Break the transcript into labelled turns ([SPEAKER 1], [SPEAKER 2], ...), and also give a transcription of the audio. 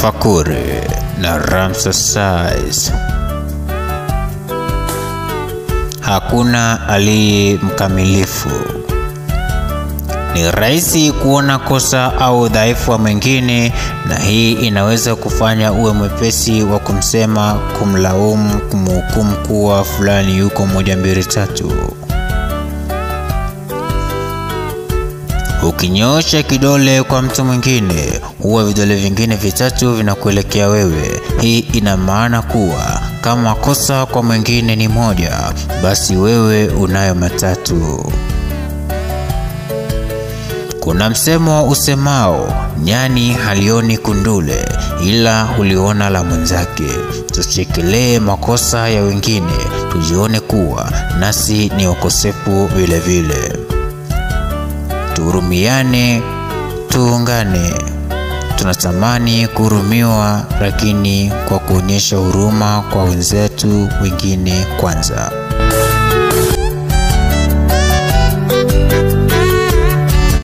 [SPEAKER 1] Tafakuri na Ramses Sayles. Hakuna aliye mkamilifu. Ni rahisi kuona kosa au udhaifu wa mwingine, na hii inaweza kufanya uwe mwepesi wa kumsema, kumlaumu, kumhukumu kuwa fulani yuko 1 2 3. Ukinyosha kidole kwa mtu mwingine, huwa vidole vingine 3 vinakuelekea wewe. Hii ina maana kuwa kama kosa kwa mwingine ni 1, basi wewe unayo 3. Kuna msemo usemao, nyani halioni kundule ila huliona la mwenzake. Tusichekelee makosa ya wengine, tujione kuwa nasi ni wakosefu vile vile. Tuhurumiane, tuungane. Tunatamani kuhurumiwa, lakini kwa kuonyesha huruma kwa wenzetu wengine kwanza.